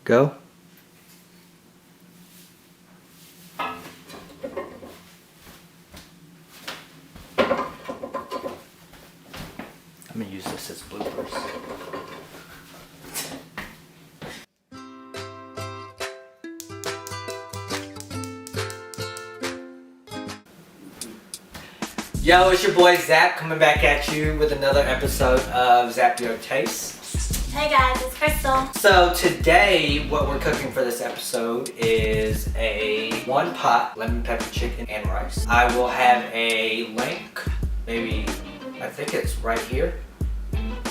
Go. I'm gonna use this as bloopers. Yo, it's your boy Zap coming back at you with another episode of Zap Your Taste. Hey guys, it's Crystal. So today, what we're cooking for this episode is a 1-pot lemon pepper chicken and rice. I will have a link, maybe, I think it's right here.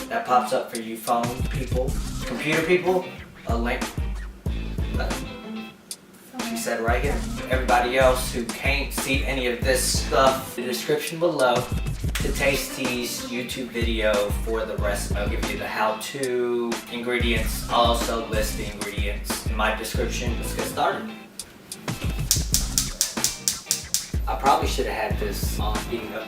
That pops up for you phone people, computer people, a link. She said right here. Everybody else who can't see any of this stuff, the description below, the Tasties YouTube video for the recipe. I'll give you the how-to ingredients. I'll also list the ingredients in my description. Let's get started. I probably should have had this on heating up